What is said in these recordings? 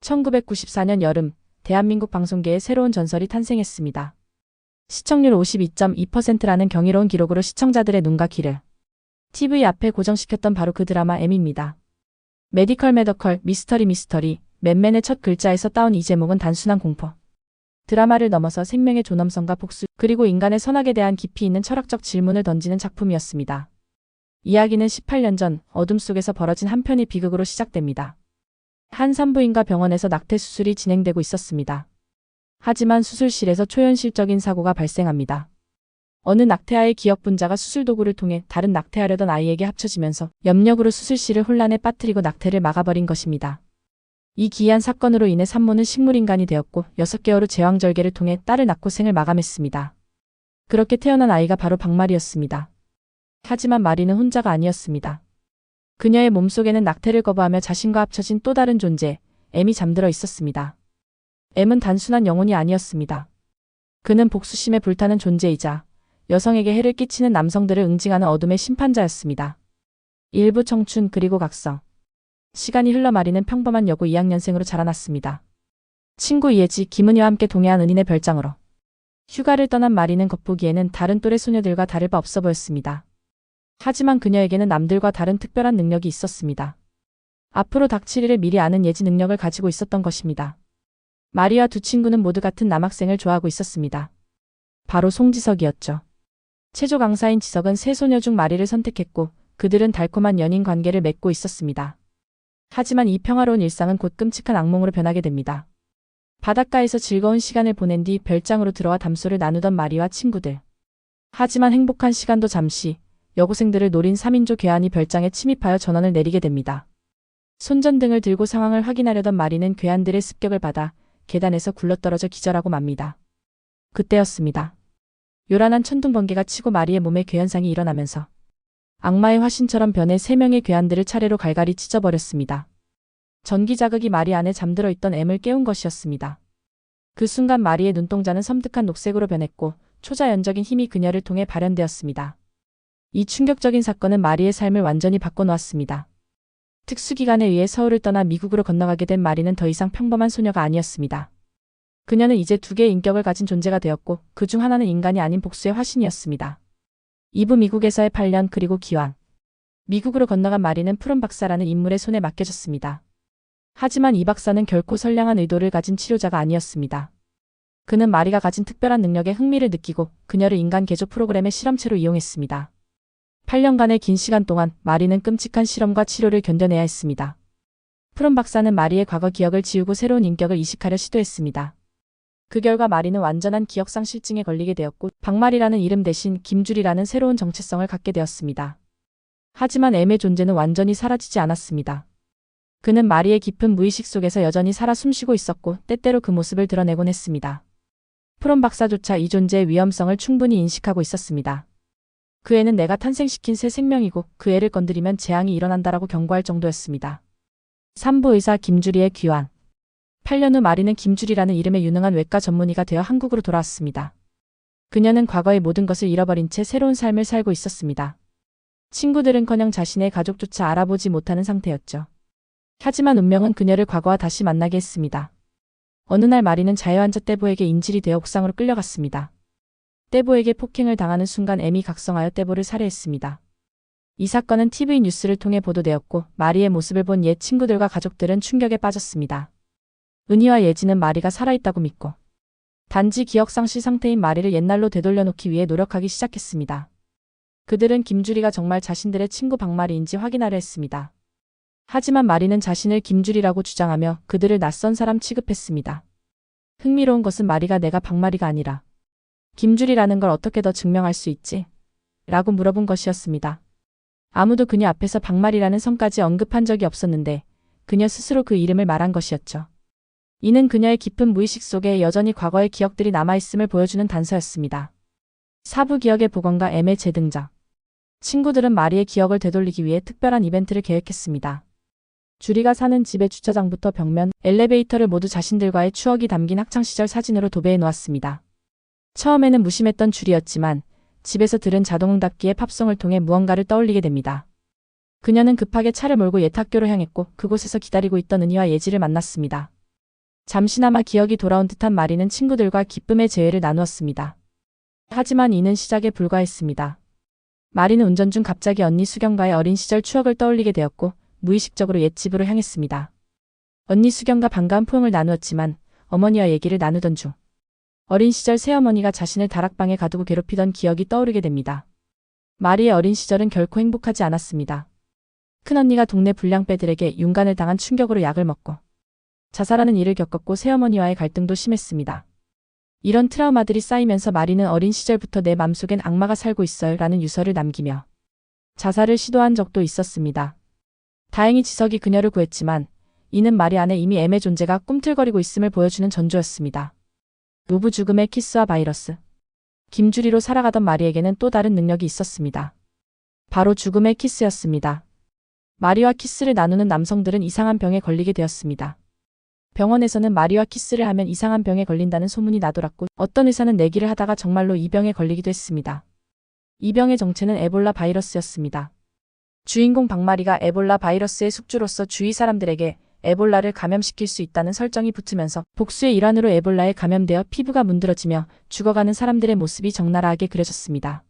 1994년 여름, 대한민국 방송계에 새로운 전설이 탄생했습니다. 시청률 52.2%라는 경이로운 기록으로 시청자들의 눈과 귀를 TV 앞에 고정시켰던 바로 그 드라마 M입니다. 메디컬 매더컬, 미스터리, 맨맨의 첫 글자에서 따온 이 제목은 단순한 공포 드라마를 넘어서 생명의 존엄성과 복수, 그리고 인간의 선악에 대한 깊이 있는 철학적 질문을 던지는 작품이었습니다. 이야기는 18년 전 어둠 속에서 벌어진 한 편의 비극으로 시작됩니다. 한 산부인과 병원에서 낙태 수술이 진행되고 있었습니다. 하지만 수술실에서 초현실적인 사고가 발생합니다. 어느 낙태아의 기억 분자가 수술 도구를 통해 다른 낙태하려던 아이에게 합쳐지면서 염력으로 수술실을 혼란에 빠뜨리고 낙태를 막아버린 것입니다. 이 기이한 사건으로 인해 산모는 식물인간이 되었고 6개월 후 제왕절개를 통해 딸을 낳고 생을 마감했습니다. 그렇게 태어난 아이가 바로 박마리였습니다. 하지만 마리는 혼자가 아니었습니다. 그녀의 몸속에는 낙태를 거부하며 자신과 합쳐진 또 다른 존재, M이 잠들어 있었습니다. M은 단순한 영혼이 아니었습니다. 그는 복수심에 불타는 존재이자 여성에게 해를 끼치는 남성들을 응징하는 어둠의 심판자였습니다. 일부 청춘 그리고 각성. 시간이 흘러 마리는 평범한 여고 2학년생으로 자라났습니다. 친구 이혜지, 김은희와 함께 동해안 은인의 별장으로 휴가를 떠난 마리는 겉보기에는 다른 또래 소녀들과 다를 바 없어 보였습니다. 하지만 그녀에게는 남들과 다른 특별한 능력이 있었습니다. 앞으로 닥칠 일을 미리 아는 예지 능력을 가지고 있었던 것입니다. 마리와 두 친구는 모두 같은 남학생을 좋아하고 있었습니다. 바로 송지석이었죠. 체조 강사인 지석은 세 소녀 중 마리를 선택했고 그들은 달콤한 연인 관계를 맺고 있었습니다. 하지만 이 평화로운 일상은 곧 끔찍한 악몽으로 변하게 됩니다. 바닷가에서 즐거운 시간을 보낸 뒤 별장으로 들어와 담소를 나누던 마리와 친구들. 하지만 행복한 시간도 잠시, 여고생들을 노린 3인조 괴한이 별장에 침입하여 전원을 내리게 됩니다. 손전등을 들고 상황을 확인하려던 마리는 괴한들의 습격을 받아 계단에서 굴러떨어져 기절하고 맙니다. 그때였습니다. 요란한 천둥 번개가 치고 마리의 몸에 괴현상이 일어나면서 악마의 화신처럼 변해 3명의 괴한들을 차례로 갈갈이 찢어버렸습니다. 전기 자극이 마리 안에 잠들어 있던 M을 깨운 것이었습니다. 그 순간 마리의 눈동자는 섬뜩한 녹색으로 변했고 초자연적인 힘이 그녀를 통해 발현되었습니다. 이 충격적인 사건은 마리의 삶을 완전히 바꿔놓았습니다. 특수기관에 의해 서울을 떠나 미국으로 건너가게 된 마리는 더 이상 평범한 소녀가 아니었습니다. 그녀는 이제 2개의 인격을 가진 존재가 되었고 그 중 하나는 인간이 아닌 복수의 화신이었습니다. 이후 미국에서의 8년 그리고 기왕. 미국으로 건너간 마리는 푸른 박사라는 인물의 손에 맡겨졌습니다. 하지만 이 박사는 결코 선량한 의도를 가진 치료자가 아니었습니다. 그는 마리가 가진 특별한 능력에 흥미를 느끼고 그녀를 인간 개조 프로그램의 실험체로 이용했습니다. 8년간의 긴 시간 동안 마리는 끔찍한 실험과 치료를 견뎌내야 했습니다. 푸른 박사는 마리의 과거 기억을 지우고 새로운 인격을 이식하려 시도했습니다. 그 결과 마리는 완전한 기억상실증에 걸리게 되었고 박마리라는 이름 대신 김주리라는 새로운 정체성을 갖게 되었습니다. 하지만 M의 존재는 완전히 사라지지 않았습니다. 그는 마리의 깊은 무의식 속에서 여전히 살아 숨쉬고 있었고 때때로 그 모습을 드러내곤 했습니다. 푸른 박사조차 이 존재의 위험성을 충분히 인식하고 있었습니다. 그 애는 내가 탄생시킨 새 생명이고 그 애를 건드리면 재앙이 일어난다라고 경고할 정도였습니다. 산부의사 김주리의 귀환. 8년 후 마리는 김주리라는 이름의 유능한 외과 전문의가 되어 한국으로 돌아왔습니다. 그녀는 과거의 모든 것을 잃어버린 채 새로운 삶을 살고 있었습니다. 친구들은커녕 자신의 가족조차 알아보지 못하는 상태였죠. 하지만 운명은 그녀를 과거와 다시 만나게 했습니다. 어느 날 마리는 자해환자 떼보에게 인질이 되어 옥상으로 끌려갔습니다. 떼보에게 폭행을 당하는 순간 M이 각성하여 떼보를 살해했습니다. 이 사건은 TV 뉴스를 통해 보도되었고 마리의 모습을 본 옛 친구들과 가족들은 충격에 빠졌습니다. 은희와 예지는 마리가 살아있다고 믿고 단지 기억상실 상태인 마리를 옛날로 되돌려놓기 위해 노력하기 시작했습니다. 그들은 김주리가 정말 자신들의 친구 박마리인지 확인하려 했습니다. 하지만 마리는 자신을 김주리라고 주장하며 그들을 낯선 사람 취급했습니다. 흥미로운 것은 마리가 내가 박마리가 아니라 김주리라는 걸 어떻게 더 증명할 수 있지? 라고 물어본 것이었습니다. 아무도 그녀 앞에서 박마리라는 성까지 언급한 적이 없었는데 그녀 스스로 그 이름을 말한 것이었죠. 이는 그녀의 깊은 무의식 속에 여전히 과거의 기억들이 남아있음을 보여주는 단서였습니다. 사부 기억의 복원과 M의 재등장. 친구들은 마리의 기억을 되돌리기 위해 특별한 이벤트를 계획했습니다. 주리가 사는 집의 주차장부터 벽면, 엘리베이터를 모두 자신들과의 추억이 담긴 학창시절 사진으로 도배해 놓았습니다. 처음에는 무심했던 주리였지만 집에서 들은 자동응답기의 팝송을 통해 무언가를 떠올리게 됩니다. 그녀는 급하게 차를 몰고 옛 학교로 향했고 그곳에서 기다리고 있던 은희와 예지를 만났습니다. 잠시나마 기억이 돌아온 듯한 마리는 친구들과 기쁨의 재회를 나누었습니다. 하지만 이는 시작에 불과했습니다. 마리는 운전 중 갑자기 언니 수경과의 어린 시절 추억을 떠올리게 되었고 무의식적으로 옛 집으로 향했습니다. 언니 수경과 반가운 포옹을 나누었지만 어머니와 얘기를 나누던 중 어린 시절 새어머니가 자신을 다락방에 가두고 괴롭히던 기억이 떠오르게 됩니다. 마리의 어린 시절은 결코 행복하지 않았습니다. 큰언니가 동네 불량배들에게 윤간을 당한 충격으로 약을 먹고 자살하는 일을 겪었고 새어머니와의 갈등도 심했습니다. 이런 트라우마들이 쌓이면서 마리는 어린 시절부터 내 맘속엔 악마가 살고 있어요 라는 유서를 남기며 자살을 시도한 적도 있었습니다. 다행히 지석이 그녀를 구했지만 이는 마리 안에 이미 M의 존재가 꿈틀거리고 있음을 보여주는 전조였습니다. 노부 죽음의 키스와 바이러스. 김주리로 살아가던 마리에게는 또 다른 능력이 있었습니다. 바로 죽음의 키스였습니다. 마리와 키스를 나누는 남성들은 이상한 병에 걸리게 되었습니다. 병원에서는 마리와 키스를 하면 이상한 병에 걸린다는 소문이 나돌았고 어떤 의사는 내기를 하다가 정말로 이 병에 걸리기도 했습니다. 이 병의 정체는 에볼라 바이러스였습니다. 주인공 박마리가 에볼라 바이러스의 숙주로서 주위 사람들에게 에볼라를 감염시킬 수 있다는 설정이 붙으면서 복수의 일환으로 에볼라에 감염되어 피부가 문드러지며 죽어가는 사람들의 모습이 적나라하게 그려졌습니다.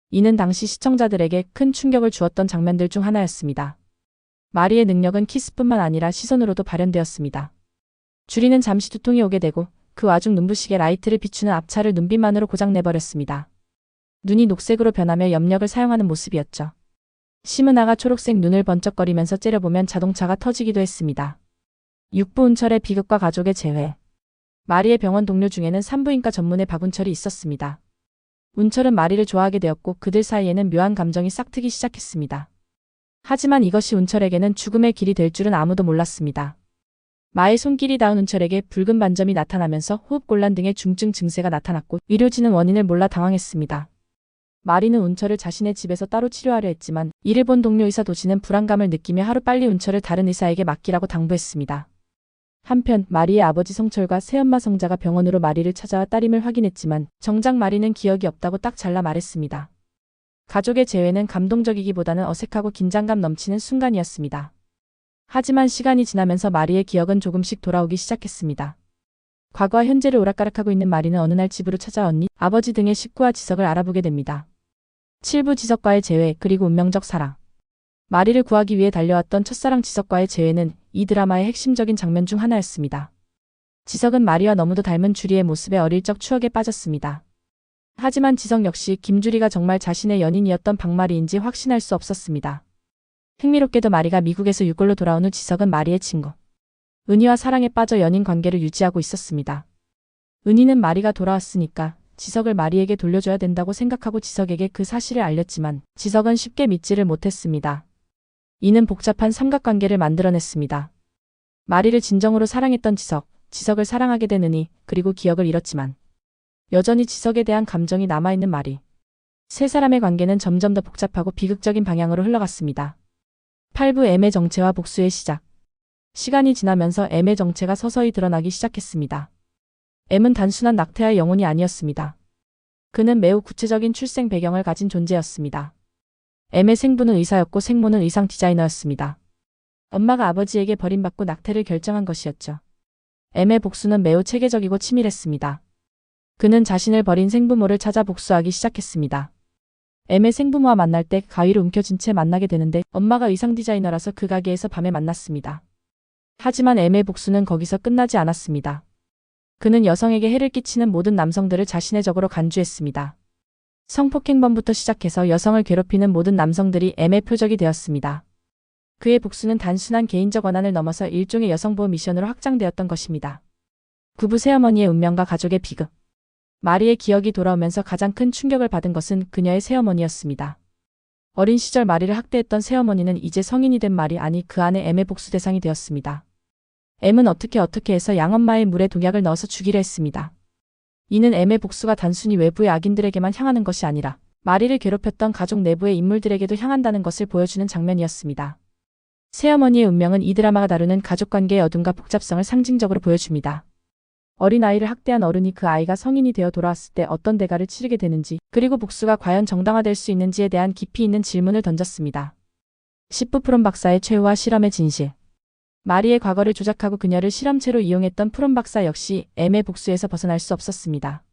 이는 당시 시청자들에게 큰 충격을 주었던 장면들 중 하나였습니다. 마리의 능력은 키스뿐만 아니라 시선으로도 발현되었습니다. 주리는 잠시 두통이 오게 되고 그 와중 눈부시게 라이트를 비추는 앞차를 눈빛만으로 고장내버렸습니다. 눈이 녹색으로 변하며 염력을 사용하는 모습이었죠. 시므나가 초록색 눈을 번쩍거리면서 째려보면 자동차가 터지기도 했습니다. 육부 운철의 비극과 가족의 재회. 마리의 병원 동료 중에는 산부인과 전문의 박운철이 있었습니다. 운철은 마리를 좋아하게 되었고 그들 사이에는 묘한 감정이 싹트기 시작했습니다. 하지만 이것이 운철에게는 죽음의 길이 될 줄은 아무도 몰랐습니다. 마의 손길이 닿은 운철에게 붉은 반점이 나타나면서 호흡곤란 등의 중증 증세가 나타났고 의료진은 원인을 몰라 당황했습니다. 마리는 운철을 자신의 집에서 따로 치료하려 했지만 이를 본 동료 의사 도지는 불안감을 느끼며 하루빨리 운철을 다른 의사에게 맡기라고 당부했습니다. 한편 마리의 아버지 성철과 새엄마 성자가 병원으로 마리를 찾아와 따림을 확인했지만 정작 마리는 기억이 없다고 딱 잘라 말했습니다. 가족의 재회는 감동적이기보다는 어색하고 긴장감 넘치는 순간이었습니다. 하지만 시간이 지나면서 마리의 기억은 조금씩 돌아오기 시작했습니다. 과거와 현재를 오락가락하고 있는 마리는 어느 날 집으로 찾아와 언니, 아버지 등의 식구와 지석을 알아보게 됩니다. 7부 지석과의 재회 그리고 운명적 사랑. 마리를 구하기 위해 달려왔던 첫사랑 지석과의 재회는 이 드라마의 핵심적인 장면 중 하나였습니다. 지석은 마리와 너무도 닮은 주리의 모습에 어릴 적 추억에 빠졌습니다. 하지만 지석 역시 김주리가 정말 자신의 연인이었던 박마리인지 확신할 수 없었습니다. 흥미롭게도 마리가 미국에서 유골로 돌아온 후 지석은 마리의 친구 은희와 사랑에 빠져 연인 관계를 유지하고 있었습니다. 은희는 마리가 돌아왔으니까 지석을 마리에게 돌려줘야 된다고 생각하고 지석에게 그 사실을 알렸지만 지석은 쉽게 믿지를 못했습니다. 이는 복잡한 삼각관계를 만들어냈습니다. 마리를 진정으로 사랑했던 지석을 사랑하게 된 은희, 그리고 기억을 잃었지만 여전히 지석에 대한 감정이 남아있는 마리. 세 사람의 관계는 점점 더 복잡하고 비극적인 방향으로 흘러갔습니다. 8부 M의 정체와 복수의 시작. 시간이 지나면서 M의 정체가 서서히 드러나기 시작했습니다. M은 단순한 낙태아의 영혼이 아니었습니다. 그는 매우 구체적인 출생 배경을 가진 존재였습니다. M의 생부는 의사였고 생모는 의상 디자이너였습니다. 엄마가 아버지에게 버림받고 낙태를 결정한 것이었죠. M의 복수는 매우 체계적이고 치밀했습니다. 그는 자신을 버린 생부모를 찾아 복수하기 시작했습니다. M의 생부모와 만날 때 가위로 움켜쥔 채 만나게 되는데 엄마가 의상 디자이너라서 그 가게에서 밤에 만났습니다. 하지만 M의 복수는 거기서 끝나지 않았습니다. 그는 여성에게 해를 끼치는 모든 남성들을 자신의 적으로 간주했습니다. 성폭행범부터 시작해서 여성을 괴롭히는 모든 남성들이 M의 표적이 되었습니다. 그의 복수는 단순한 개인적 원한을 넘어서 일종의 여성보호 미션으로 확장되었던 것입니다. 구부 새어머니의 운명과 가족의 비극. 마리의 기억이 돌아오면서 가장 큰 충격을 받은 것은 그녀의 새어머니였습니다. 어린 시절 마리를 학대했던 새어머니는 이제 성인이 된 마리, 아니 그 안에 M의 복수 대상이 되었습니다. M은 어떻게 해서 양엄마의 물에 독약을 넣어서 죽이려 했습니다. 이는 M의 복수가 단순히 외부의 악인들에게만 향하는 것이 아니라 마리를 괴롭혔던 가족 내부의 인물들에게도 향한다는 것을 보여주는 장면이었습니다. 새어머니의 운명은 이 드라마가 다루는 가족관계의 어둠과 복잡성을 상징적으로 보여줍니다. 어린아이를 학대한 어른이 그 아이가 성인이 되어 돌아왔을 때 어떤 대가를 치르게 되는지, 그리고 복수가 과연 정당화될 수 있는지에 대한 깊이 있는 질문을 던졌습니다. 10부 프롬 박사의 최후와 실험의 진실. 마리의 과거를 조작하고 그녀를 실험체로 이용했던 프롬 박사 역시 M의 복수에서 벗어날 수 없었습니다.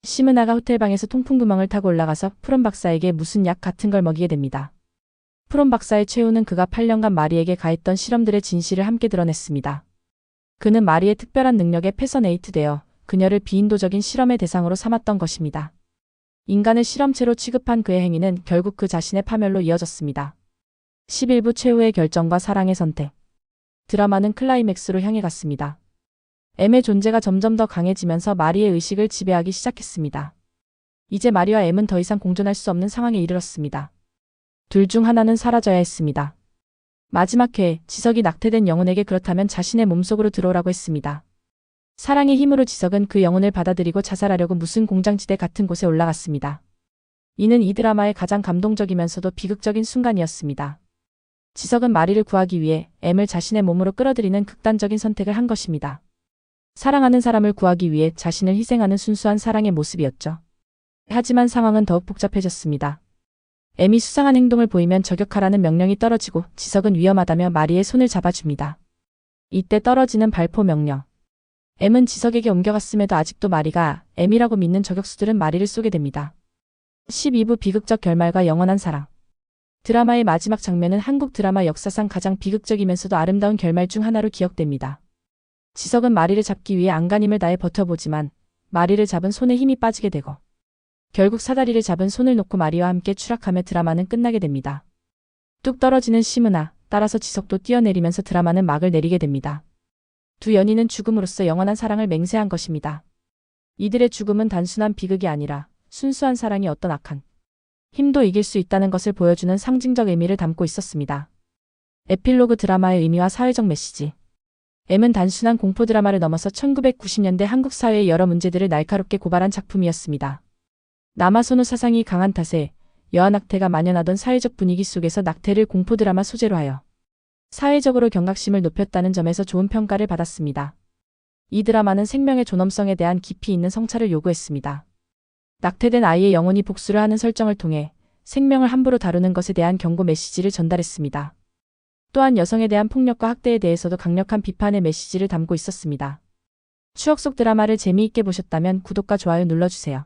시므나가 호텔방에서 통풍구멍을 타고 올라가서 프롬 박사에게 무슨 약 같은 걸 먹이게 됩니다. 프롬 박사의 최후는 그가 8년간 마리에게 가했던 실험들의 진실을 함께 드러냈습니다. 그는 마리의 특별한 능력에 패서네이트되어 그녀를 비인도적인 실험의 대상으로 삼았던 것입니다. 인간을 실험체로 취급한 그의 행위는 결국 그 자신의 파멸로 이어졌습니다. 11부 최후의 결정과 사랑의 선택. 드라마는 클라이맥스로 향해 갔습니다. M의 존재가 점점 더 강해지면서 마리의 의식을 지배하기 시작했습니다. 이제 마리와 M은 더 이상 공존할 수 없는 상황에 이르렀습니다. 둘 중 하나는 사라져야 했습니다. 마지막 회, 지석이 낙태된 영혼에게 그렇다면 자신의 몸속으로 들어오라고 했습니다. 사랑의 힘으로 지석은 그 영혼을 받아들이고 자살하려고 무슨 공장지대 같은 곳에 올라갔습니다. 이는 이 드라마의 가장 감동적이면서도 비극적인 순간이었습니다. 지석은 마리를 구하기 위해 M을 자신의 몸으로 끌어들이는 극단적인 선택을 한 것입니다. 사랑하는 사람을 구하기 위해 자신을 희생하는 순수한 사랑의 모습이었죠. 하지만 상황은 더욱 복잡해졌습니다. M이 수상한 행동을 보이면 저격하라는 명령이 떨어지고 지석은 위험하다며 마리의 손을 잡아줍니다. 이때 떨어지는 발포 명령. M은 지석에게 옮겨갔음에도 아직도 마리가 M이라고 믿는 저격수들은 마리를 쏘게 됩니다. 12부 비극적 결말과 영원한 사랑. 드라마의 마지막 장면은 한국 드라마 역사상 가장 비극적이면서도 아름다운 결말 중 하나로 기억됩니다. 지석은 마리를 잡기 위해 안간힘을 다해 버텨보지만 마리를 잡은 손에 힘이 빠지게 되고 결국 사다리를 잡은 손을 놓고 마리와 함께 추락하며 드라마는 끝나게 됩니다. 뚝 떨어지는 시므나, 따라서 지석도 뛰어내리면서 드라마는 막을 내리게 됩니다. 두 연인은 죽음으로써 영원한 사랑을 맹세한 것입니다. 이들의 죽음은 단순한 비극이 아니라 순수한 사랑이 어떤 악한 힘도 이길 수 있다는 것을 보여주는 상징적 의미를 담고 있었습니다. 에필로그 드라마의 의미와 사회적 메시지. M은 단순한 공포 드라마를 넘어서 1990년대 한국 사회의 여러 문제들을 날카롭게 고발한 작품이었습니다. 남아선호 사상이 강한 탓에 여아낙태가 만연하던 사회적 분위기 속에서 낙태를 공포 드라마 소재로 하여 사회적으로 경각심을 높였다는 점에서 좋은 평가를 받았습니다. 이 드라마는 생명의 존엄성에 대한 깊이 있는 성찰을 요구했습니다. 낙태된 아이의 영혼이 복수를 하는 설정을 통해 생명을 함부로 다루는 것에 대한 경고 메시지를 전달했습니다. 또한 여성에 대한 폭력과 학대에 대해서도 강력한 비판의 메시지를 담고 있었습니다. 추억 속 드라마를 재미있게 보셨다면 구독과 좋아요 눌러주세요.